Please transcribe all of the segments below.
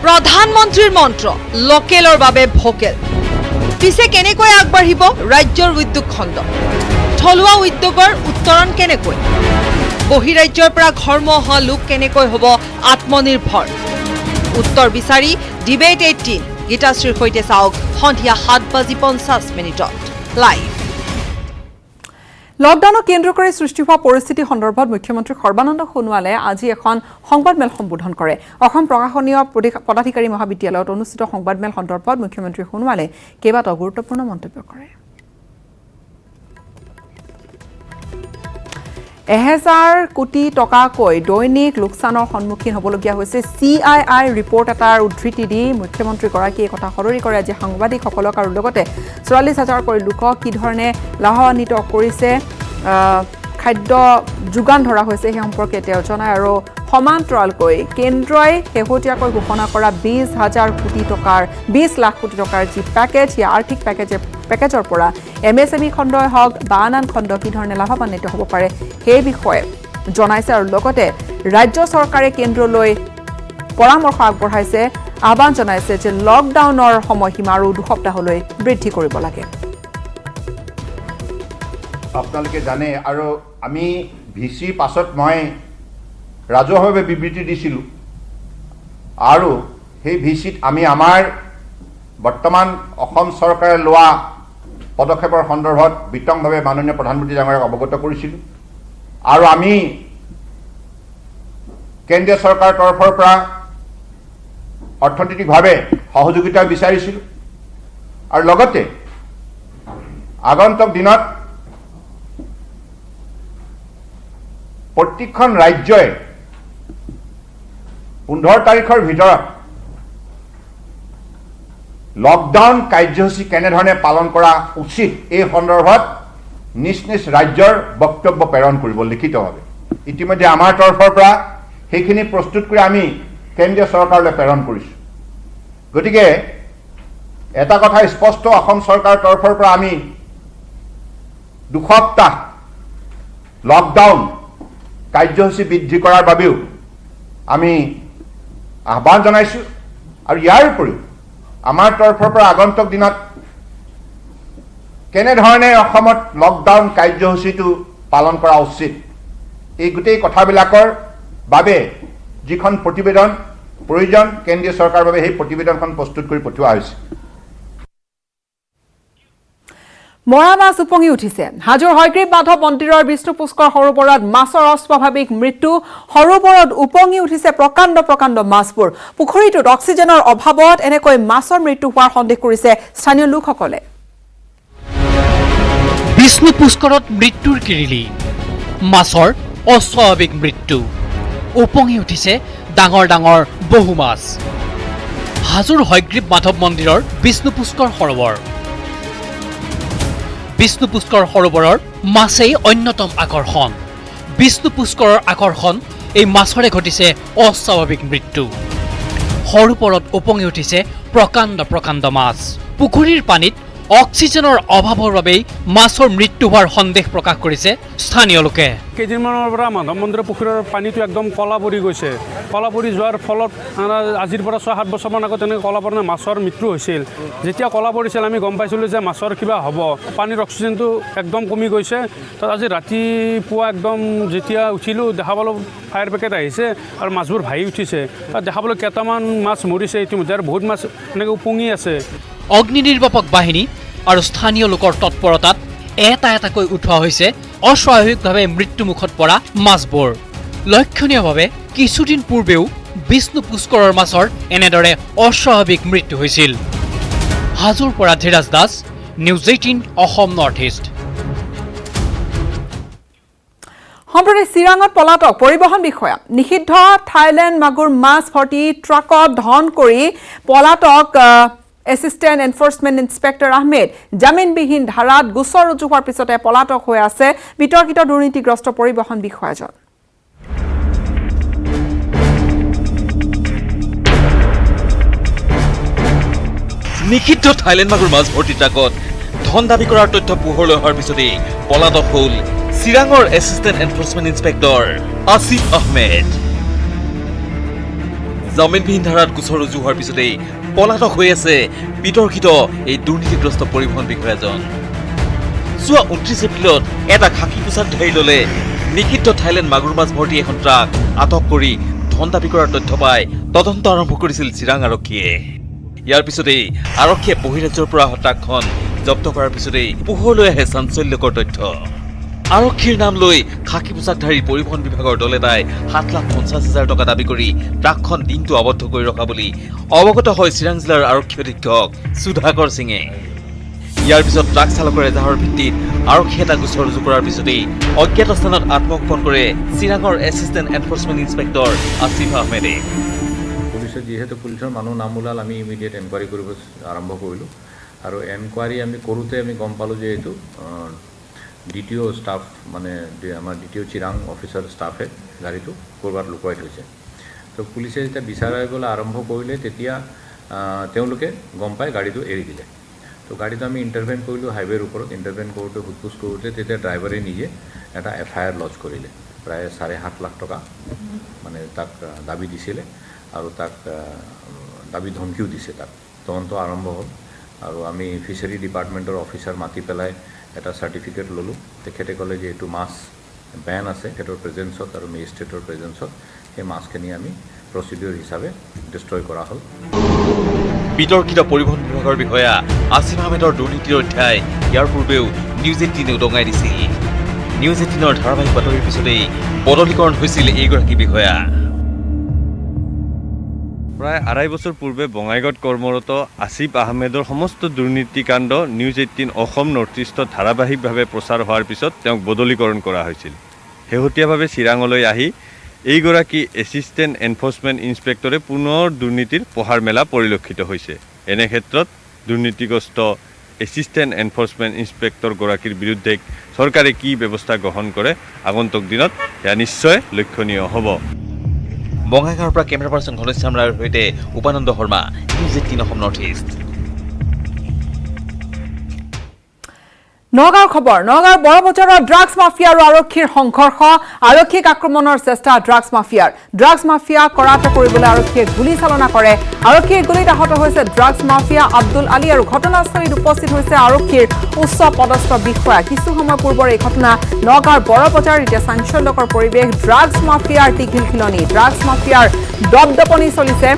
প্ৰধানমন্ত্ৰীৰ মন্ত্ৰ লোকেলৰ বাবে ভোকেল পিছে কেনেকৈ আগবাঢ়িব ৰাজ্যৰ উদ্যোগ খণ্ড থলুৱা উদ্যোগৰ উত্তৰণ কেনেকৈ বহিৰাজ্যৰ পৰা ঘৰমুৱা হোৱা লোক কেনেকৈ হ'ব আত্মনিৰ্ভৰ উত্তৰ বিচাৰি ডিবেট 18 গীতাশ্ৰীৰ সৈতে চাওক সন্ধিয়া 7:50 লাইভ লকডাউনক কেন্দ্ৰ কৰি সৃষ্টি হোৱা পৰিস্থিতি সন্দৰ্ভত মুখ্যমন্ত্ৰী সৰ্বানন্দ সোণোৱালে আজি এখন সংবাদমেল সম্বোধন কৰে অসম প্ৰশাসনীয় পদাধিকাৰী মহাবিদ্যালয়ত অনুষ্ঠিত সংবাদমেল সন্দৰ্ভত মুখ্যমন্ত্ৰী সোণোৱালে কেইবাটাও গুৰুত্বপূৰ্ণ মন্তব্য কৰে 1000 কোটি টকাকৈ দৈনিক লোকচানৰ সন্মুখীন হ'বলগীয়া হৈছে CII ৰিপৰ্ট এটাৰ উদ্ধৃতি দি মুখ্যমন্ত্ৰীগৰাকীয়ে কথা সদৰি কৰে আজি সাংবাদিকসকলক আৰু লগতে 44,000 কৈ লোকক কি ধৰণে লাভান্বিত কৰিছে খাদ্য যোগান ধৰা হৈছে সেই সম্পৰ্কে তেওঁ জনায় আৰু সমান্তৰালকৈ কেন্দ্ৰই শেহতীয়াকৈ ঘোষণা কৰা 20,000 কোটি টকাৰ 20 লাখ কোটি টকাৰ যি পেকেজ সেই আৰ্থিক পেকেজৰ পৰা MSME খণ্ডই হওক বা আন খণ্ড কি ধৰণে লাভান্বিত হ'ব পাৰে সেই বিষয়ে জনাইছে আৰু লগতে ৰাজ্য চৰকাৰে কেন্দ্ৰলৈ পৰামৰ্শ আগবঢ়াইছে আহ্বান জনাইছে যে লকডাউনৰ সময়সীমা আৰু 2 সপ্তাহলৈ বৃদ্ধি কৰিব লাগে আপোনালোকে জানে আৰু আমি ভিসি পাছত মই ৰাজহুৱাভাৱে বিবৃতি দিছিলোঁ আৰু সেই ভিসিত আমি আমাৰ বৰ্তমান অসম চৰকাৰে লোৱা পদক্ষেপৰ সন্দৰ্ভত বিতংভাৱে মাননীয় প্ৰধানমন্ত্ৰী ডাঙৰীয়াক অৱগত কৰিছিলোঁ আৰু আমি কেন্দ্ৰীয় চৰকাৰৰ তৰফৰ পৰা অৰ্থনৈতিকভাৱে সহযোগিতা বিচাৰিছিলোঁ আৰু লগতে আগন্তুক দিনত প্ৰত্যেকখন ৰাজ্যই 15 তাৰিখৰ ভিতৰত লকডাউন কাৰ্যসূচী কেনেধৰণে পালন কৰা উচিত এই সন্দৰ্ভত নিজ নিজ ৰাজ্যৰ বক্তব্য প্ৰেৰণ কৰিব লিখিতভাৱে ইতিমধ্যে আমাৰ তৰফৰ পৰা সেইখিনি প্ৰস্তুত কৰি আমি কেন্দ্ৰীয় চৰকাৰলৈ প্ৰেৰণ কৰিছোঁ গতিকে এটা কথা স্পষ্ট অসম চৰকাৰৰ তৰফৰ পৰা আমি 2 সপ্তাহ লকডাউন কাৰ্যসূচী বৃদ্ধি কৰাৰ বাবেও আমি আহ্বান জনাইছোঁ আৰু ইয়াৰ উপৰিও আমাৰ তৰফৰ পৰা আগন্তুক দিনত কেনেধৰণে অসমত লকডাউন কাৰ্যসূচীটো পালন কৰা উচিত এই গোটেই কথাবিলাকৰ বাবে যিখন প্ৰতিবেদন প্ৰয়োজন কেন্দ্ৰীয় চৰকাৰৰ বাবে সেই প্ৰতিবেদনখন প্ৰস্তুত কৰি পঠোৱা হৈছে মৰা মাছ উপঙি উঠিছে হাজোৰ হয়গ্ৰীব মাধৱ মন্দিৰৰ বিষ্ণু পুষ্কৰ সৰোবৰত মাছৰ অস্বাভাৱিক মৃত্যু সৰোবৰত উপঙি উঠিছে প্ৰকাণ্ড মাছবোৰ পুখুৰীটোত অক্সিজেনৰ অভাৱত এনেকৈ মাছৰ মৃত্যু হোৱাৰ সন্দেহ কৰিছে স্থানীয় লোকসকলে বিষ্ণু পুষ্কৰত মৃত্যুৰ কিৰিলি মাছৰ অস্বাভাৱিক মৃত্যু উপঙি উঠিছে ডাঙৰ বহু মাছ হাজোৰ হয়গ্ৰীব মাধৱ মন্দিৰৰ বিষ্ণু পুষ্কৰ সৰোবৰ বিষ্ণু পুষ্কৰ সৰোবৰৰ মাছেই অন্যতম আকৰ্ষণ বিষ্ণু পুষ্কৰৰ আকৰ্ষণ এই মাছৰে ঘটিছে অস্বাভাৱিক মৃত্যু সৰোবৰত উপঙি উঠিছে প্ৰকাণ্ড মাছ পুখুৰীৰ পানীত অক্সিজেনৰ অভাৱৰ বাবেই মাছৰ মৃত্যু হোৱাৰ সন্দেহ প্ৰকাশ কৰিছে স্থানীয় লোকে কেইদিনমানৰ পৰা মাধৱ মন্দিৰৰ পুখুৰীৰ পানীটো একদম কলা পৰি গৈছে কলা পৰি যোৱাৰ ফলত আজিৰ পৰা 6-7 বছৰমান আগত তেনেকৈ কলা পৰি মাছৰ মৃত্যু হৈছিল যেতিয়া কলা পৰিছিল আমি গম পাইছিলোঁ যে মাছৰ কিবা হ'ব পানীৰ অক্সিজেনটো একদম কমি গৈছে তাত আজি ৰাতিপুৱা একদম যেতিয়া উঠিলোঁ দেখা পালোঁ ফায়াৰ ব্ৰিগেড আহিছে আৰু মাছবোৰ ভাহি উঠিছে তাত দেখা পালোঁ কেইটামান মাছ মৰিছে ইতিমধ্যে আৰু বহুত মাছ এনেকৈ উপঙি আছে অগ্নি নিৰ্বাপক বাহিনী আৰু স্থানীয় লোকৰ তৎপৰতাত এটাকৈ উঠোৱা হৈছে অস্বাভাৱিকভাৱে মৃত্যুমুখত পৰা মাছবোৰ লক্ষণীয়ভাৱে কিছুদিন পূৰ্বেও বিষ্ণু পুষ্কৰৰ মাছৰ এনেদৰে অস্বাভাৱিক মৃত্যু হৈছিল হাজোৰ পৰা Dhiraj Das news 18 Assam north East সম্প্ৰতি চিৰাঙত পলাতক পৰিবহণ বিষয়া নিষিদ্ধ থাইলেণ্ড মাগুৰ মাছ ভৰ্তি ট্ৰাকত ধন কৰি পলাতক এছিষ্টেণ্ট এনফৰ্চমেণ্ট ইন্সপেক্টৰ আহমেদ জামিনবিহীন ধাৰাত গোচৰ ৰুজু হোৱাৰ পিছতে পলাতক হৈ আছে বিতৰ্কিত দুৰ্নীতিগ্ৰস্ত পৰিবহণ বিষয়াজন নিষিদ্ধ থাইলেণ্ড মাগুৰ মাছ ভৰ্তি ট্ৰাকত ধন দাবী কৰাৰ তথ্য পোহৰলৈ অহাৰ পিছতেই পলাতক হ'ল চিৰাঙৰ assistant enforcement inspector Asif Ahmed জামিনবিহীন ধাৰাত গোচৰ ৰুজু হোৱাৰ পিছতেই পলাতক হৈ আছে বিতৰ্কিত এই দুৰ্নীতিগ্ৰস্ত পৰিবহণ বিষয়াজন। যোৱা 29 এপ্ৰিলত এটা খাকী পোছাকধাৰী দলে নিষিদ্ধ থাইলেণ্ড মাগুৰ মাছ ভৰ্তি এখন ট্ৰাক আটক কৰি ধন দাবী কৰাৰ তথ্য পাই তদন্ত আৰম্ভ কৰিছিল চিৰাং আৰক্ষীয়ে। ইয়াৰ পিছতেই আৰক্ষীয়ে বহিৰাজ্যৰ পৰা অহা ট্ৰাকখন জব্দ কৰাৰ পিছতেই পোহৰলৈ আহে চাঞ্চল্যকৰ তথ্য। আৰক্ষীৰ নাম লৈ খাকী পোছাকধাৰী পৰিবহণ বিভাগৰ দল এটাই 7,50,000 টকা দাবী কৰি ট্ৰাকখন দিনটো আবদ্ধ কৰি ৰখা বুলি অৱগত হয় চিৰাং জিলাৰ আৰক্ষী অধীক্ষক সুধাকৰ সিঙে। ইয়াৰ পিছত ট্ৰাক চালকৰ এজাহাৰৰ ভিত্তিত আৰক্ষীয়ে এটা গোচৰ ৰুজু কৰাৰ পিছতেই অজ্ঞাত স্থানত আত্মগোপন কৰে চিৰাঙৰ এছিষ্টেণ্ট এনফৰ্চমেণ্ট ইন্সপেক্টৰ আসিফ আহমেদে। পুলিচে যিহেতু পুলিচৰ মানুহ নাম ওলাল, আমি ইমিডিয়েট এনকুৱাৰী কৰিব আৰম্ভ কৰিলোঁ আৰু এনকুৱাৰী আমি কৰোঁতে আমি গম পালোঁ যে এইটো DTO ষ্টাফ মানে আমাৰ DTO চিৰাং অফিচাৰ ষ্টাফে গাড়ীটো ক'ৰবাত লুকুৱাই থৈছে। তো পুলিচে যেতিয়া বিচাৰিবলৈ আৰম্ভ কৰিলে তেতিয়া তেওঁলোকে গম পাই গাড়ীটো এৰি দিলে। তো গাড়ীটো আমি ইণ্টাৰভেন কৰিলোঁ হাইৱেৰ ওপৰত। ইণ্টাৰভেন কৰোঁতে সোধপোছ কৰোঁতে তেতিয়া ড্ৰাইভাৰে নিজে এটা FIR লজ কৰিলে। প্ৰায় 7.5 লাখ টকা মানে তাক দাবী দিছিলে আৰু তাক দাবী ধমকিও দিছে। তাক তদন্ত আৰম্ভ হ'ল আৰু আমি ফিচাৰী ডিপাৰ্টমেণ্টৰ অফিচাৰ মাতি পেলাই এটা চাৰ্টিফিকেট ল'লোঁ। তেখেতে ক'লে যে এইটো মাছ বেন আছে তেখেতৰ প্ৰেজেঞ্চত আৰু মেজিষ্ট্ৰেটৰ প্ৰেজেঞ্চত সেই মাছখিনি আমি প্ৰচিডিউৰ হিচাপে ডিষ্ট্ৰয় কৰা হ'ল। বিতৰ্কিত পৰিবহণ বিভাগৰ বিষয়া আসিফ আহমেদৰ দুৰ্নীতিৰ অধ্যায় ইয়াৰ পূৰ্বেও নিউজ 18 উদঙাই দিছিল। নিউজ 18ৰ ধাৰাবাহিক বাতৰিৰ পিছতেই বদলীকৰণ হৈছিল এইগৰাকী বিষয়া। প্ৰায় 2.5 বছৰ পূৰ্বে বঙাইগাঁৱত কৰ্মৰত আসিফ আহমেদৰ সমস্ত দুৰ্নীতিকাণ্ড নিউজ 18 অসম নৰ্থ ইষ্টত ধাৰাবাহিকভাৱে প্ৰচাৰ হোৱাৰ পিছত তেওঁক বদলীকৰণ কৰা হৈছিল। শেহতীয়াভাৱে চিৰাঙলৈ আহি এইগৰাকী এছিষ্টেণ্ট এনফৰ্চমেণ্ট ইন্সপেক্টৰে পুনৰ দুৰ্নীতিৰ পহাৰ মেলা পৰিলক্ষিত হৈছে। এনে ক্ষেত্ৰত দুৰ্নীতিগ্ৰস্ত এছিষ্টেণ্ট এনফৰ্চমেণ্ট ইন্সপেক্টৰগৰাকীৰ বিৰুদ্ধে চৰকাৰে কি ব্যৱস্থা গ্ৰহণ কৰে আগন্তুক দিনত সেয়া নিশ্চয় লক্ষণীয় হ'ব। বঙাইগাঁৱৰ পৰা কেমেৰা পাৰ্চন ঘনশ্যাম ৰায়ৰ সৈতে Upananda Sharma, news 18 Assam north east. নগাঁৱৰ খবৰ। নগাঁৱৰ বৰবজাৰত ড্ৰাগছ মাফিয়া আৰু আৰক্ষীৰ সংঘৰ্ষ, আৰক্ষীক আক্ৰমণৰ চেষ্টা ড্ৰাগছ মাফিয়াৰ। ড্ৰাগছ মাফিয়া কৰাত কৰিবলৈ আৰক্ষীয়ে গুলী চালনা কৰে। আৰক্ষীৰ গুলীত আহত হৈছে ড্ৰাগছ মাফিয়া আব্দুল আলী আৰু ঘটনাস্থলীত উপস্থিত হৈছে আৰক্ষীৰ উচ্চ পদস্থ বিষয়া। কিছু সময় পূৰ্বৰ এই ঘটনা নগাঁৱৰ বৰবজাৰ। এতিয়া চাঞ্চল্যকৰ পৰিৱেশ। ড্ৰাগছ মাফিয়াৰ টিঘিলখিলনি, ড্ৰাগছ মাফিয়াৰ দপদপনি চলিছে।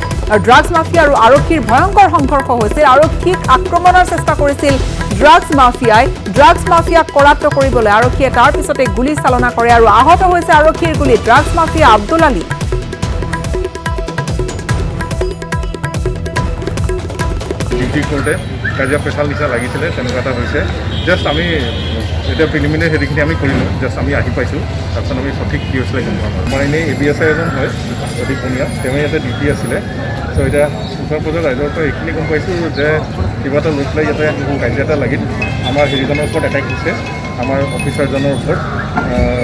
ড্ৰাগছ মাফিয়া আৰু আৰক্ষীৰ ভয়ংকৰ সংঘৰ্ষ হৈছিল। আৰক্ষীক আক্ৰমণৰ চেষ্টা কৰিছিল ড্ৰাগছ মাফিয়াই। ড্ৰাগছ মাফিয়াক কৰাত্ত কৰিবলৈ আৰক্ষীয়ে তাৰ পিছতে গুলী চালনা কৰে আৰু আহত হৈছে আৰক্ষীৰ গুলীত drugs mafia Abdul Ali. Duty কৰোঁতে কাজিয়া পেচাল নিচা লাগিছিলে, তেনেকুৱা এটা হৈছে। জাষ্ট আমি এতিয়া প্ৰিলিমিনেৰী হেৰিখিনি আমি কৰিলোঁ, জাষ্ট আমি আহি পাইছোঁ। তাৰপিছত আমি সঠিক কি হৈছিলে গম পাম। আমাৰ এনেই ABSI এজন হয় সঠিক পনীয়া, তেওঁ ইয়াতে ডিউটি আছিলে। চ' এতিয়া ওচৰ পাজৰ ৰাইজৰ পৰা এইখিনি গম পাইছোঁ যে কিবা এটা লৈ পেলাই ইয়াতে কাজিয়া এটা লাগিল। আমাৰ হেৰিজনৰ ওপৰত এটেক দিছে, আমাৰ অফিচাৰজনৰ ওপৰত।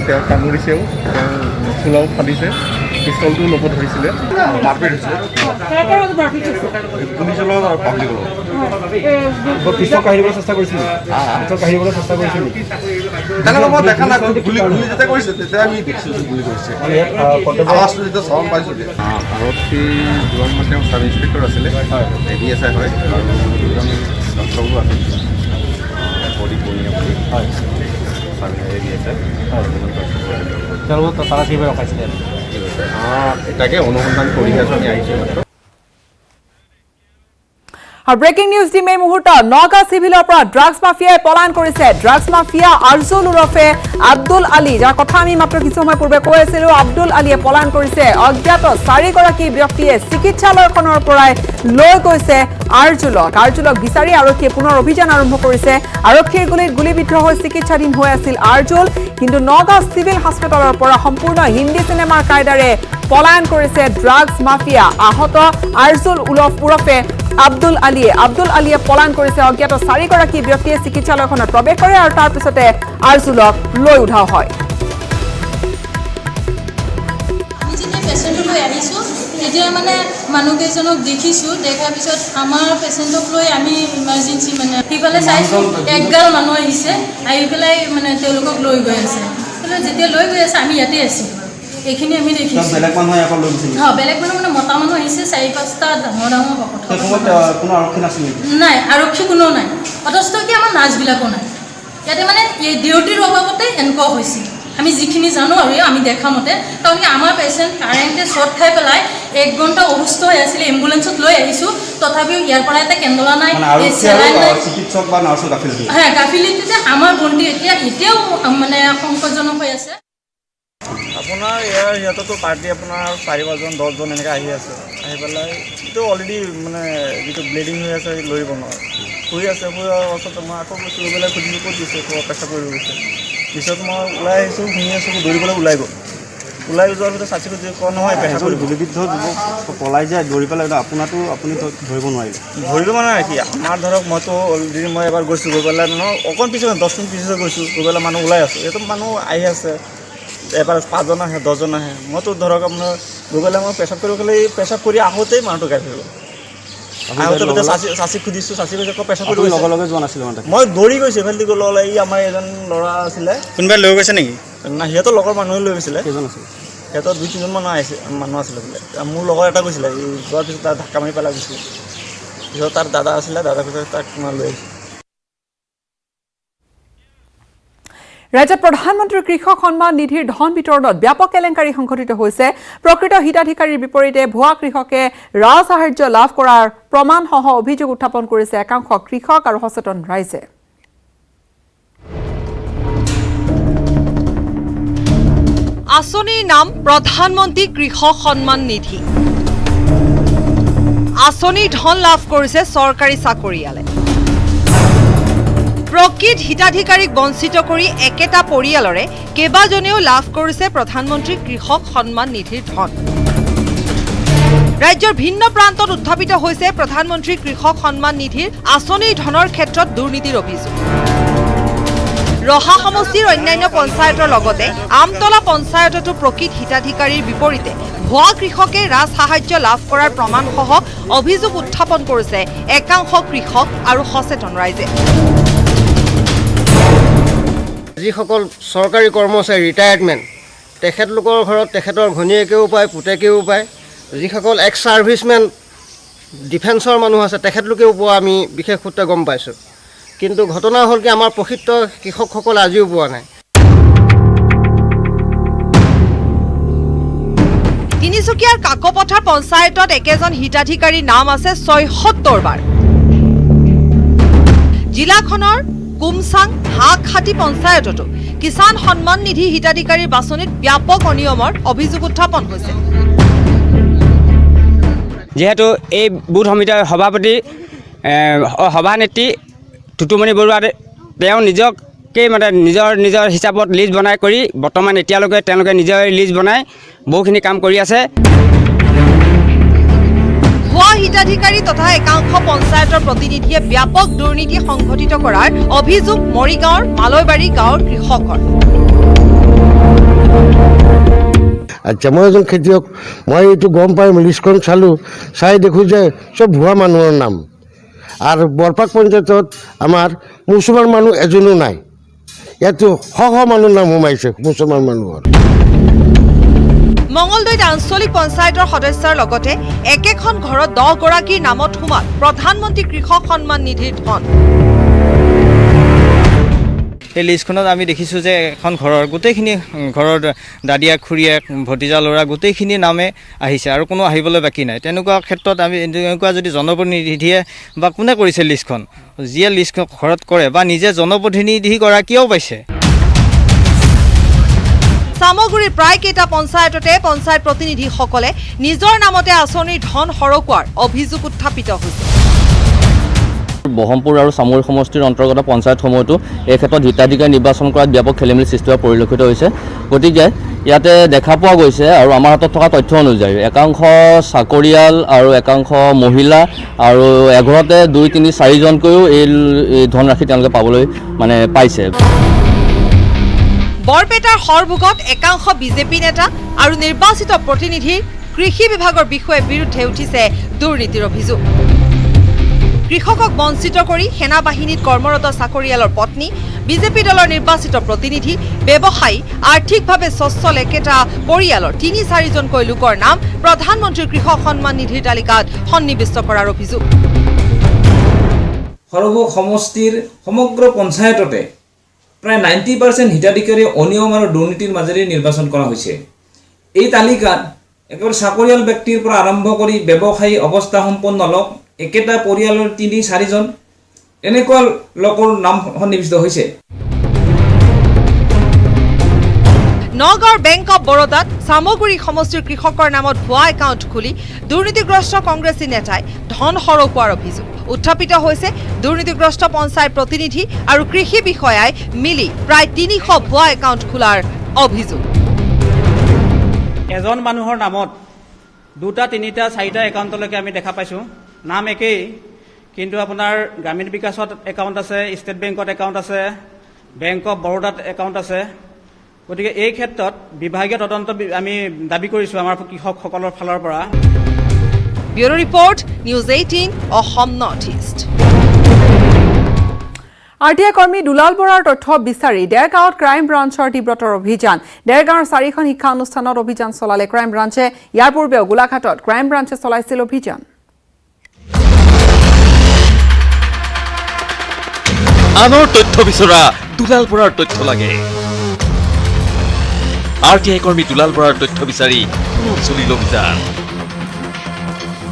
তেওঁ কামুৰিছেও, তেওঁ চোলাও ফালিছে, পিষ্টলটোও ল'ব ধৰিছিলে। মাৰপিট হৈছে পুলিচৰ লগত আৰু পাব্লিকৰ লগত। পিষ্টল কাঢ়িবলৈ চেষ্টা কৰিছিল, পিষ্টল কাঢ়িবলৈ চেষ্টা কৰিছিল নেকি? তেনেকৈ মই দেখা নাই। গুলী যেতিয়া কৰিছে তেতিয়া আমি দেখিছোঁ গুলী কৰিছে, আৱাজটো যেতিয়া চাউণ্ড পাইছোঁ। আৰক্ষী দুজন মানে তেওঁ চাব ইন্সপেক্টৰ আছিলে, ABSI হয়, আৰু দুজন ডক্টৰো আছিল। বডি বনিয়া বুলি হয় ABSI তেওঁলোকক তাৰা কিভাবে ৰখাইছিলে? এটাকে অনুসন্ধান কৰি আছোঁ, আমি আহিছোঁ মাত্ৰ। ব্ৰেকিং নিউজ দিম এই মুহূৰ্তত। নগাঁও চিভিলৰ পৰা ড্ৰাগছ মাফিয়াই পলায়ন কৰিছে। ড্ৰাগছ মাফিয়া আৰ্জুল ওৰফে আব্দুল আলী, যাৰ কথা আমি মাত্ৰ কিছু সময় পূৰ্বে কৈ আছিলোঁ, আব্দুল আলীয়ে পলায়ন কৰিছে। অজ্ঞাত 4গৰাকী ব্যক্তিয়ে চিকিৎসালয়খনৰ পৰাই লৈ গৈছে আৰ্জুলক। আৰ্জুলক বিচাৰি আৰক্ষীয়ে পুনৰ অভিযান আৰম্ভ কৰিছে। আৰক্ষীৰ গুলীত গুলীবিদ্ধ হৈ চিকিৎসাধীন হৈ আছিল আৰ্জুল। কিন্তু নগাঁও চিভিল হস্পিটেলৰ পৰা সম্পূৰ্ণ হিন্দী চিনেমাৰ কায়দাৰে পলায়ন কৰিছে ড্ৰাগছ মাফিয়া। আহত আৰ্জুল ওৰফে আব্দুল আলীয়ে পলায়ন কৰিছে। অজ্ঞাত 4গৰাকী ব্যক্তিয়ে চিকিৎসালয়খনত প্ৰৱেশ কৰে আৰু তাৰ পিছতে আৰ্জুলক লৈ উঠাও হয়। আমি যেতিয়া পেচেণ্টক লৈ আহিছোঁ তেতিয়া মানে মানুহকেইজনক দেখিছোঁ, দেখাৰ পিছত আমাৰ পেচেণ্টক লৈ আমি ইমাৰ্জেঞ্চি মানে সিফালে চাইছোঁ একগাল মানুহ আহিছে, আহি পেলাই মানে তেওঁলোকক লৈ গৈ আছে। যেতিয়া লৈ গৈ আছে আমি ইয়াতে আছোঁ। এইখিনি আমি দেখিছোঁ বেলেগ মানুহে আকৌ লৈ গৈছে বেলেগ মানুহ মানে মতা মানুহ আহিছে 4-5টা ডাঙৰ সময়ত কোনো আৰক্ষী নাছিল নাই আৰক্ষী কোনো নাই অথচ কি আমাৰ নাৰ্ছবিলাকো নাই ইয়াতে মানে এই ডিউটিৰ অভাৱতে এনেকুৱা হৈছিল আমি যিখিনি জানো আৰু আমি দেখা মতে কাৰণ কি আমাৰ পেচেণ্ট কাৰেণ্টে শ্বৰ্ট খাই পেলাই 1 ঘণ্টা অসুস্থ হৈ আছিলে এম্বুলেন্সত লৈ আহিছোঁ তথাপিও ইয়াৰ পৰা এটা কেন্দলা নাই চিকিৎসক বা নাৰ্ছো গাফিলতি গাফিলতিতে আমাৰ ভণ্টি এতিয়াও মানে সংকটজনক হৈ আছে আপোনাৰ সিহঁততো পাৰ্টি আপোনাৰ 4-5জন 10জন এনেকৈ আহি আছে আহি পেলাই এইটো অলৰেডি মানে যিটো ব্লিডিং হৈ আছে লৰিব নোৱাৰে শুই আছে শুৱাৰ পাছত মই আকৌ গৈছোঁ গৈ পেলাই সুধিলোঁ ক'ত দিছে পেচাব কৰিব গৈছে পিছত মই ওলাই আহিছোঁ শুনি আছোঁ দৌৰি পেলাই ওলাই গ'ল ওলাই যোৱাৰ পিছত চাচি খুজি কোৱা নহয় পেচাব কৰিব গুলিবিদ্ধ যুৱক পলাই যায় দৌৰি পেলাই আপুনি ধৰিব নোৱাৰিলে ধৰিব মানে কি আমাৰ ধৰক মইতো অলৰেডি মই এবাৰ গৈছোঁ গৈ পেলাই অকণ পিছত 10 মিনিট পিছত গৈছোঁ গৈ পেলাই মানুহ ওলাই আছোঁ এইটো মানুহ আহি আছে এবাৰ 5জন আহে 10জন আহে মইতো ধৰক আপোনাৰ গৈ পেলাই মই পেচাব কৰিব গ'লে পেচাব কৰি আহোঁতেই মানুহটো গাই হৈ গ'ল আহোঁতে চাচিক সুধিছোঁ চাচি কৈছে আকৌ পেচাব কৰি লগে লগে যোৱা নাছিলোঁ মানে মই দৌৰি গৈছোঁ এইফালে গ'লো এই আমাৰ এজন ল'ৰা আছিলে কোনোবাই লৈ গৈছে নেকি না সিহঁতৰ লগৰ মানুহে লৈ গৈছিলে কেইজন আছিল সিহঁতৰ 2-3জন মানুহ আছিলে বোলে মোৰ লগৰ এটা গৈছিলে এই যোৱাৰ পিছত তাৰ ধাক্কা মাৰি পেলাই গৈছিলে পিছত তাৰ দাদা আছিলে দাদা কৈছে তাক মই লৈ আহিছোঁ ৰাজ্যত প্ৰধানমন্ত্ৰী কৃষক সন্মান নিধিৰ ধন বিতৰণত ব্যাপক কেলেংকাৰী সংঘটিত হৈছে প্ৰকৃত হিতাধিকাৰীৰ বিপৰীতে ভুৱা কৃষকে ৰাজ সাহায্য লাভ কৰাৰ প্ৰমাণসহ অভিযোগ উত্থাপন কৰিছে একাংশ কৃষক আৰু সচেতন ৰাইজে আঁচনিৰ নাম প্ৰধানমন্ত্ৰী কৃষক সন্মান নিধি আঁচনিৰ ধন লাভ কৰিছে চৰকাৰী চাকৰিয়ালে প্ৰকৃত হিতাধিকাৰীক বঞ্চিত কৰি একেটা পৰিয়ালৰে কেইবাজনেও লাভ কৰিছে প্ৰধানমন্ত্ৰী কৃষক সন্মান নিধিৰ ধন ৰাজ্যৰ ভিন্ন প্ৰান্তত উত্থাপিত হৈছে প্ৰধানমন্ত্ৰী কৃষক সন্মান নিধিৰ আঁচনিৰ ধনৰ ক্ষেত্ৰত দুৰ্নীতিৰ অভিযোগ ৰহা সমষ্টিৰ অন্যান্য পঞ্চায়তৰ লগতে আমতলা পঞ্চায়ততো প্ৰকৃত হিতাধিকাৰীৰ বিপৰীতে ভুৱা কৃষকে ৰাজ সাহায্য লাভ কৰাৰ প্ৰমাণসহ অভিযোগ উত্থাপন কৰিছে একাংশ কৃষক আৰু সচেতন ৰাইজে যিসকল চৰকাৰী কৰ্মচাৰী ৰিটায়াৰমেণ্ট তেখেতলোকৰ ঘৰত তেখেতৰ ঘনীয়েকেও পায় পুতেকেও পায় যিসকল এক্স ছাৰ্ভিচমেন ডিফেন্সৰ মানুহ আছে তেখেতলোকেও পোৱা আমি বিশেষ সূত্ৰে গম পাইছোঁ কিন্তু ঘটনা হ'ল কি আমাৰ প্ৰকৃত কৃষকসকল আজিও পোৱা নাই তিনিচুকীয়াৰ কাকপথাৰ পঞ্চায়তত একেজন হিতাধিকাৰীৰ নাম আছে ৭৬ বাৰ জিলাখনৰ কুমচাং হাকহাটি পঞ্চায়ততো কিষাণ সন্মান নিধি হিতাধিকাৰীৰ বাছনিত ব্যাপক অনিয়মৰ অভিযোগ উত্থাপন হৈছে যেহেতু এই বুথ সমিতিৰ সভাপতি সভানেত্ৰী টুটুমণি বৰুৱা তেওঁ নিজকে মানে নিজৰ হিচাপত লিষ্ট বনাই কৰি বৰ্তমান এতিয়ালৈকে তেওঁলোকে নিজৰ লিষ্ট বনাই বহুখিনি কাম কৰি আছে ভুৱা হিতাধিকাৰী তথা একাংশ পঞ্চায়তৰ প্ৰতিনিধিয়ে ব্যাপক দুৰ্নীতি সংঘটিত কৰাৰ অভিযোগ মৰিগাঁৱৰ মালৈবাৰী গাঁৱৰ কৃষকৰ আচ্ছা মই এজন খেতিয়ক মই এইটো গম পাই লিষ্টখন চালোঁ চাই দেখোঁ যে চব ভুৱা মানুহৰ নাম আৰু বৰপাক পঞ্চায়তত আমাৰ মুছলমান মানুহ এজনো নাই ইয়াতো শ মানুহৰ নাম সোমাইছে মুছলমান মানুহৰ মঙলদৈত আঞ্চলিক পঞ্চায়তৰ সদস্যৰ লগতে একেখন ঘৰত 10 গৰাকীৰ নামত সোমাল প্ৰধানমন্ত্ৰী কৃষক সন্মান নিধিৰ ধন এই লিষ্টখনত আমি দেখিছোঁ যে এখন ঘৰৰ গোটেইখিনি ঘৰৰ দাদিয়াক খুৰীয়েক ভতিজা ল'ৰা গোটেইখিনি নামে আহিছে আৰু কোনো আহিবলৈ বাকী নাই তেনেকুৱা ক্ষেত্ৰত আমি এনেকুৱা যদি জনপ্ৰতিনিধিয়ে বা কোনে কৰিছে লিষ্টখন যিয়ে লিষ্টখন ঘৰত কৰে বা নিজে জনপ্ৰতিনিধিগৰাকীয়েও পাইছে সামগুৰিৰ প্ৰায় কেইটা পঞ্চায়ততে পঞ্চায়ত প্ৰতিনিধিসকলে নিজৰ নামতে আঁচনিৰ ধন সৰকোৱাৰ অভিযোগ উত্থাপিত হৈছে বহমপুৰ আৰু চামগুৰি সমষ্টিৰ অন্তৰ্গত পঞ্চায়তসমূহতো এই ক্ষেত্ৰত হিতাধিকাৰী নিৰ্বাচন কৰাত ব্যাপক খেলিমেলি সৃষ্টি হোৱা পৰিলক্ষিত হৈছে গতিকে ইয়াতে দেখা পোৱা গৈছে আৰু আমাৰ হাতত থকা তথ্য অনুযায়ী একাংশ চাকৰিয়াল আৰু একাংশ মহিলা আৰু এঘৰতে 2-3-4জনকৈও এই ধনৰাশি তেওঁলোকে পাবলৈ মানে পাইছে বৰপেটাৰ সৰভোগত একাংশ বিজেপি নেতা আৰু নিৰ্বাচিত প্ৰতিনিধিৰ কৃষি বিভাগৰ বিষয়ে বিৰুদ্ধে উঠিছে দুৰ্নীতিৰ অভিযোগ কৃষকক বঞ্চিত কৰি সেনা বাহিনীত কৰ্মৰত চাকৰিয়ালৰ পত্নী, বিজেপি দলৰ নিৰ্বাচিত প্ৰতিনিধি, ব্যৱসায়ী, আৰ্থিকভাৱে সচ্ছল একেটা পৰিয়ালৰ ৩-৪জনকৈ লোকৰ নাম প্ৰধানমন্ত্ৰীৰ কৃষক সন্মান নিধিৰ তালিকাত সন্নিৱিষ্ট কৰাৰ অভিযোগ। সৰভোগ সমষ্টিৰ সমগ্ৰ পঞ্চায়ততে প্ৰায় 90% হিতাধিকাৰী অনিয়ম আৰু দুৰ্নীতিৰ মাজেৰে নিৰ্বাচন কৰা হৈছে। এই তালিকাত একেবাৰে চাকৰিয়াল ব্যক্তিৰ পৰা আৰম্ভ কৰি ব্যৱসায়ী অৱস্থা সম্পন্ন লোক, একেটা পৰিয়ালৰ ৩-৪জন এনেকুৱা লোকৰ নাম সন্নিৱিষ্ট হৈছে। নগাঁৱৰ বেংক অৱ বৰোদাত চামগুৰি সমষ্টিৰ কৃষকৰ নামত ভুৱা একাউণ্ট খুলি দুৰ্নীতিগ্ৰস্ত কংগ্ৰেছী নেতাই ধন সৰকোৱাৰ অভিযোগ উত্থাপিত হৈছে। দুৰ্নীতিগ্ৰস্ত পঞ্চায়ত প্ৰতিনিধি আৰু কৃষি বিষয়াই মিলি প্ৰায় ৩০০ ভুৱা একাউণ্ট খোলাৰ অভিযোগ। এজন মানুহৰ নামত 2টা, 3টা, 4টা একাউণ্টলৈকে আমি দেখা পাইছোঁ। নাম একেই, কিন্তু আপোনাৰ গ্ৰামীণ বিকাশত একাউণ্ট আছে, ষ্টেট বেংকত একাউণ্ট আছে, বেংক অৱ বৰোদাত একাউণ্ট আছে। গতিকে এই ক্ষেত্ৰত বিভাগীয় তদন্ত আমি দাবী কৰিছোঁ আমাৰ কৃষকসকলৰ ফালৰ পৰা। Bureau report, News 18 Assam north east. RTI কৰ্মী দুলাল বৰাৰ তথ্য বিচাৰি দেৰগাঁৱত ক্ৰাইম ব্ৰাঞ্চৰ তীব্ৰতৰ অভিযান। দেৰগাঁৱৰ 4খন শিক্ষা অনুষ্ঠানত অভিযান চলালে ক্ৰাইম ব্ৰাঞ্চে। ইয়াৰ পূৰ্বেও গোলাঘাটত ক্ৰাইম ব্ৰাঞ্চে চলাইছিল অভিযান। আনৰ তথ্য বিচৰা দুলাল বৰাৰ তথ্য লাগে। RTI কৰ্মী দুলাল বৰাৰ তথ্য বিচাৰি চলিল অভিযান।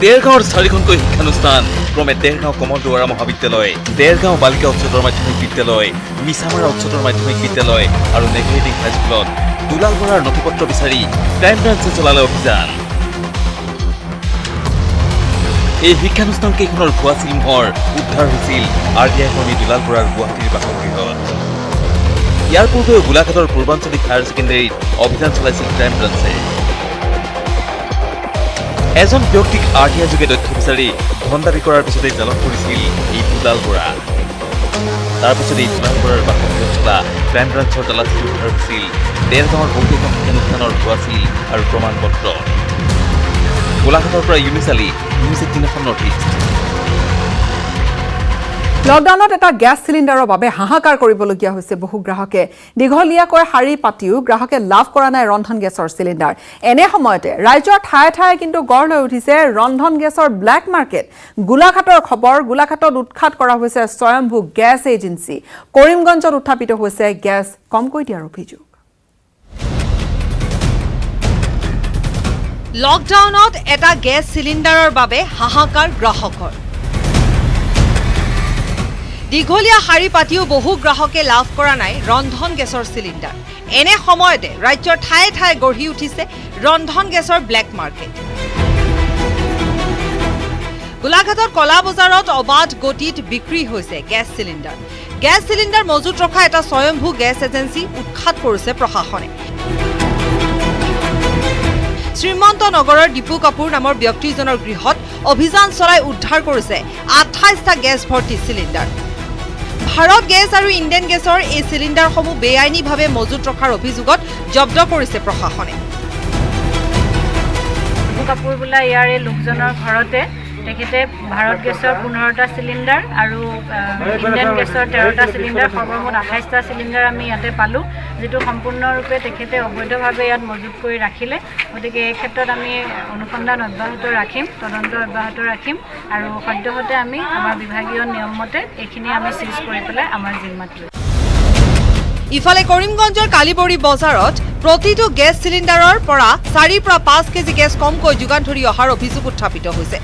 দেৰগাঁৱৰ 4খনকৈ শিক্ষানুষ্ঠান ক্ৰমে দেৰগাঁও কমল দুৱাৰা মহাবিদ্যালয়, দেৰগাঁও বালিকা উচ্চতৰ মাধ্যমিক বিদ্যালয়, মিছামাৰা উচ্চতৰ মাধ্যমিক বিদ্যালয় আৰু নেঘেৰিটিং হাইস্কুলত দুলাল বৰাৰ নথিপত্ৰ বিচাৰি ক্ৰাইম ব্ৰাঞ্চে চলালে অভিযান। এই শিক্ষানুষ্ঠান কেইখনৰ ভুৱা চিহ্নৰ উদ্ধাৰ হৈছিল RTI কৰ্মী দুলাল বৰাৰ গুৱাহাটীৰ বাসগৃহত। ইয়াৰ পূৰ্বেও গোলাঘাটৰ পূৰ্বাঞ্চলিক হায়াৰ ছেকেণ্ডেৰীত অভিযান চলাইছিল ক্ৰাইম ব্ৰাঞ্চে। এজন ব্যক্তিক RTI যোগে তথ্য বিচাৰি ধন দাবী কৰাৰ পিছতে জালত পৰিছিল এই দুলাল বৰা। তাৰ পিছতে এই দুলাল বৰাৰ বাসগৃহত চলা ক্ৰাইম ব্ৰাঞ্চৰ তালাচীত উদ্ধাৰ হৈছিল দেৰগাঁৱৰ বহুকেইখন শিক্ষানুষ্ঠানৰ ভুৱা চিল আৰু প্ৰমাণ পত্ৰ। গোলাঘাটৰ পৰা Yunus Ali, news 18 north east. লকডাউনত এটা গ্যাস সিলিণ্ডাৰৰ বাবে হাহাকাৰ কৰিবলগীয়া হৈছে বহু গ্ৰাহকে। দীঘলীয়াকৈ শাৰী পাতিও গ্ৰাহকে লাভ কৰা নাই ৰন্ধন গেছৰ চিলিণ্ডাৰ। এনে সময়তে ৰাজ্যৰ ঠায়ে ঠায়ে কিন্তু গঢ় লৈ উঠিছে ৰন্ধন গেছৰ ব্লেক মাৰ্কেট। গোলাঘাটৰ খবৰ, গোলাঘাটত উৎখাত কৰা হৈছে স্বয়ম্ভূ গেছ এজেঞ্চি। কৰিমগঞ্জত উত্থাপিত হৈছে গেছ কমকৈ দিয়াৰ অভিযোগ। লকডাউনত এটা গেছ চিলিণ্ডাৰৰ বাবে হাহাকাৰ গ্ৰাহকৰ। দীঘলীয়া শাৰী পাতিও বহু গ্ৰাহকে লাভ কৰা নাই ৰন্ধন গেছৰ চিলিণ্ডাৰ। এনে সময়তে ৰাজ্যৰ ঠায়ে ঠায়ে গঢ়ি উঠিছে ৰন্ধন গেছৰ ব্লেক মাৰ্কেট। গোলাঘাটত কলা বজাৰত অবাধ গতিত বিক্ৰী হৈছে গেছ চিলিণ্ডাৰ। গেছ চিলিণ্ডাৰ মজুত ৰখা এটা স্বয়ম্ভূ গেছ এজেঞ্চি উৎখাত কৰিছে প্ৰশাসনে। শ্ৰীমন্ত নগৰৰ দীপু কাপুৰ নামৰ ব্যক্তিজনৰ গৃহত অভিযান চলাই উদ্ধাৰ কৰিছে 28টা গেছ ভৰ্তি চিলিণ্ডাৰ। ভাৰত গেছ আৰু ইণ্ডেন গেছৰ এই চিলিণ্ডাৰসমূহ বেআইনীভাৱে মজুত ৰখাৰ অভিযোগত জব্দ কৰিছে প্ৰশাসনে। দীপু কাপুৰ বোলা ইয়াৰ এই লোকজনৰ ঘৰতে তেখেতে ভাৰত গেছৰ 15টা চিলিণ্ডাৰ আৰু ইণ্ডেন গেছৰ 13টা চিলিণ্ডাৰ, সৰ্বমুঠ 28টা চিলিণ্ডাৰ আমি ইয়াতে পালোঁ, যিটো সম্পূৰ্ণৰূপে তেখেতে অবৈধভাৱে ইয়াত মজুত কৰি ৰাখিলে। গতিকে এই ক্ষেত্ৰত আমি অনুসন্ধান অব্যাহত ৰাখিম, তদন্ত অব্যাহত ৰাখিম আৰু সদ্যহতে আমি আমাৰ বিভাগীয় নিয়ম মতে এইখিনি আমি চিজ কৰি পেলাই আমাৰ জিম্মাত লৈছোঁ। ইফালে কৰিমগঞ্জৰ কালিবৰী বজাৰত প্ৰতিটো গেছ চিলিণ্ডাৰৰ পৰা 4 পৰা 5 কেজি গেছ কমকৈ যোগান ধৰি অহাৰ অভিযোগ উত্থাপিত হৈছে।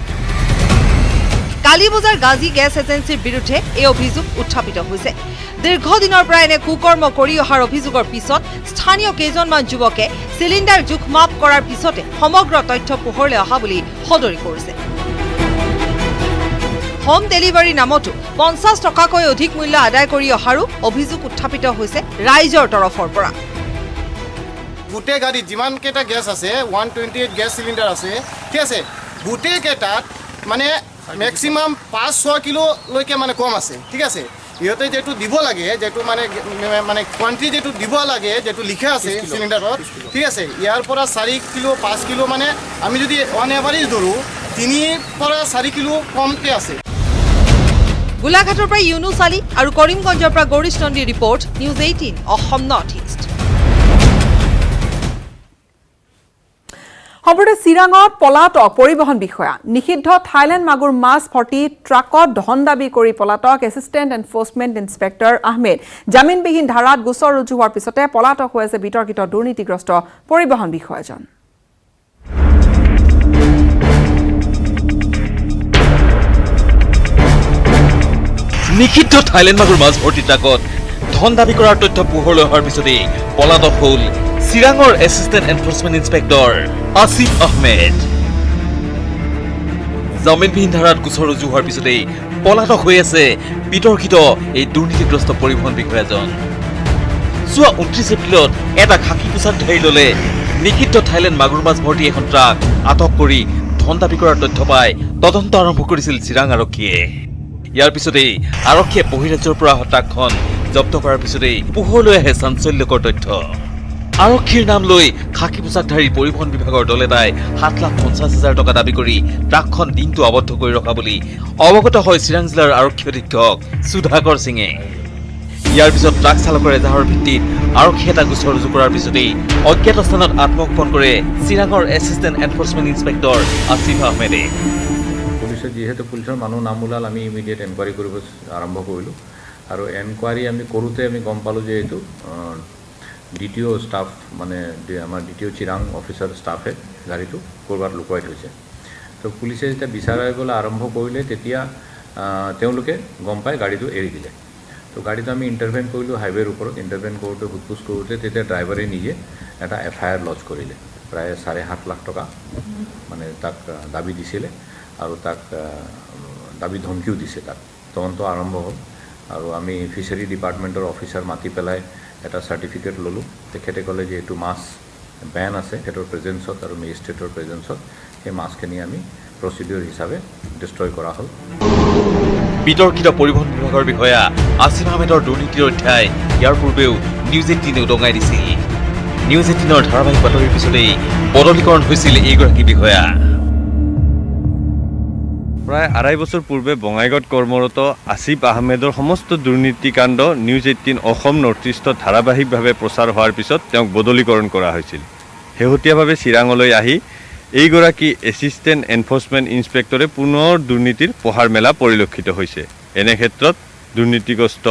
কালীবজাৰ গাজী গেছ এজেঞ্চিৰ বিৰুদ্ধে এই অভিযোগ উত্থাপিত হৈছে। দীৰ্ঘদিনৰ পৰা এনে কুকৰ্ম কৰি অহাৰ অভিযোগৰ পিছত স্থানীয় কেইজনমান যুৱকে চিলিণ্ডাৰ জোখ মাপ কৰাৰ পিছতে সমগ্ৰ তথ্য পোহৰলৈ অহা বুলি সদৰি কৰিছে। হোম ডেলিভাৰী নামতো 50 টকাকৈ অধিক মূল্য আদায় কৰি অহাৰো অভিযোগ উত্থাপিত হৈছে ৰাইজৰ তৰফৰ পৰা। গোটেই গাড়ীত যিমানকেইটা গেছ আছে 128 গেছ চিলিণ্ডাৰ আছে, ঠিক আছে, গোটেইকেইটাত মানে মেক্সিমাম 5-6 কিলোলৈকে মানে কম আছে, ঠিক আছে। ইহঁতে যেটো দিব লাগে, যেটো মানে কোৱান্টিটি যেটো দিব লাগে, যেটো লিখা আছে চিলিণ্ডাৰত, ঠিক আছে, ইয়াৰ পৰা 4 কিলো 5 কিলো মানে আমি যদি অন এভাৰেজ ধৰোঁ 3 পৰা 4 কিলো কমকৈ আছে। গোলাঘাটৰ পৰা ইউনুছ আলী আৰু কৰিমগঞ্জৰ পৰা গৌৰীশ নন্দীৰ report News 18 Assam north East. সম্প্ৰতি চিৰাঙত পলাতক পৰিবহণ বিষয়া নিষিদ্ধ থাইলেণ্ড মাগুৰ মাছ ভৰ্তি ট্ৰাকত ধন দাবী কৰি পলাতক এছিষ্টেণ্ট এনফৰ্চমেণ্ট ইন্সপেক্টৰ আহমেদ জামিনবিহীন ধাৰাত গোচৰ ৰুজু হোৱাৰ পিছতে পলাতক হৈ আছে বিতৰ্কিত দুৰ্নীতিগ্ৰস্ত পৰিবহণ বিষয়াজন। নিষিদ্ধ থাইলেণ্ড মাগুৰ মাছ ভৰ্তি ট্ৰাকত ধন দাবী কৰাৰ তথ্য পোহৰলৈ অহাৰ পিছতেই পলাতক হ'ল চিৰাঙৰ assistant enforcement inspector Asif Ahmed. জামিনবিহীন ধাৰাত গোচৰ ৰুজু হোৱাৰ পিছতেই পলাতক হৈ আছে বিতৰ্কিত এই দুৰ্নীতিগ্ৰস্ত পৰিবহণ বিষয়াজন। যোৱা 29 এপ্ৰিলত এটা খাকী পোছাকধাৰী দলে নিষিদ্ধ থাইলেণ্ড মাগুৰ মাছ ভৰ্তি এখন ট্ৰাক আটক কৰি ধন দাবী কৰাৰ তথ্য পাই তদন্ত আৰম্ভ কৰিছিল চিৰাং আৰক্ষীয়ে। ইয়াৰ পিছতেই আৰক্ষীয়ে বহিৰাজ্যৰ পৰা অহা ট্ৰাকখন জব্দ কৰাৰ পিছতেই পোহৰলৈ আহে চাঞ্চল্যকৰ তথ্য। আৰক্ষীৰ নাম লৈ খাকী পোছাকধাৰী পৰিবহণ বিভাগৰ দল এটাই 7,50,000 টকা দাবী কৰি ট্ৰাকখন দিনটো আবদ্ধ কৰি ৰখা বুলি অৱগত হয় চিৰাং জিলাৰ আৰক্ষী অধীক্ষক সুধাকৰ সিঙে। ইয়াৰ পিছত ট্ৰাক চালকৰ এজাহাৰৰ ভিত্তিত আৰক্ষী এটা গোচৰ ৰুজু কৰাৰ পিছতেই অজ্ঞাত স্থানত আত্মগোপন কৰে চিৰাঙৰ এছিষ্টেণ্ট এনফৰ্চমেণ্ট ইন্সপেক্টৰ আসিফ আহমেদে। পুলিচে যিহেতু পুলিচৰ মানুহ নাম ওলাল আমি ইমিডিয়েট এনকুৱাৰী কৰিব আৰম্ভ কৰিলোঁ আৰু এনকুৱাৰী আমি কৰোঁতে আমি গম পালোঁ যে এইটো DTO ষ্টাফ মানে আমাৰ DTO চিৰাং অফিচাৰ ষ্টাফে গাড়ীটো ক'ৰবাত লুকুৱাই থৈছে। তো পুলিচে যেতিয়া বিচাৰিবলৈ আৰম্ভ কৰিলে তেতিয়া তেওঁলোকে গম পাই গাড়ীটো এৰি দিলে। তো গাড়ীটো আমি ইণ্টাৰভেন কৰিলোঁ হাইৱেৰ ওপৰত। ইণ্টাৰভেন কৰোঁতে সোধপোছ কৰোঁতে তেতিয়া ড্ৰাইভাৰে নিজে এটা FIR লজ কৰিলে। প্ৰায় 7.5 লাখ টকা মানে তাক দাবী দিছিলে আৰু তাক দাবী ধমকিও দিছে। তাক তদন্ত আৰম্ভ হ'ল আৰু আমি ফিচাৰী ডিপাৰ্টমেণ্টৰ অফিচাৰ মাতি পেলাই এটা চাৰ্টিফিকেট ল'লোঁ। তেখেতে ক'লে যে এইটো মাছ বেন আছে তেখেতৰ প্ৰেজেঞ্চত আৰু মেজিষ্ট্ৰেটৰ প্ৰেজেঞ্চত সেই মাছখিনি আমি প্ৰচিডিউৰ হিচাপে ডিষ্ট্ৰয় কৰা হ'ল। বিতৰ্কিত পৰিবহণ বিভাগৰ বিষয়া আসিফ আহমেদৰ দুৰ্নীতিৰ অধ্যায় ইয়াৰ পূৰ্বেও নিউজ 18 উদঙাই দিছিল। নিউজ 18ৰ ধাৰাবাহিক বাতৰিৰ পিছতেই বদলীকৰণ হৈছিল এইগৰাকী বিষয়া। প্ৰায় 2.5 বছৰ পূৰ্বে বঙাইগাঁৱত কৰ্মৰত আসিফ আহমেদৰ সমস্ত দুৰ্নীতিকাণ্ড নিউজ 18 অসম নৰ্থ ইষ্টত ধাৰাবাহিকভাৱে প্ৰচাৰ হোৱাৰ পিছত তেওঁক বদলীকৰণ কৰা হৈছিল। শেহতীয়াভাৱে চিৰাঙলৈ আহি এইগৰাকী এছিষ্টেণ্ট এনফৰ্চমেণ্ট ইন্সপেক্টৰে পুনৰ দুৰ্নীতিৰ পহাৰ মেলা পৰিলক্ষিত হৈছে। এনে ক্ষেত্ৰত দুৰ্নীতিগ্ৰস্ত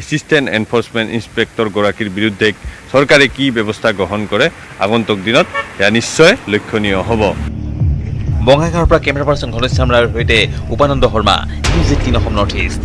এছিষ্টেণ্ট এনফৰ্চমেণ্ট ইন্সপেক্টৰগৰাকীৰ বিৰুদ্ধে চৰকাৰে কি ব্যৱস্থা গ্ৰহণ কৰে আগন্তুক দিনত সেয়া নিশ্চয় লক্ষণীয় হ'ব। বঙাইগাঁৱৰ পৰা কেমেৰা পাৰ্চন ঘনশ্যাম ৰায়ৰ সৈতে Upananda Sharma, news 18 Assam north east.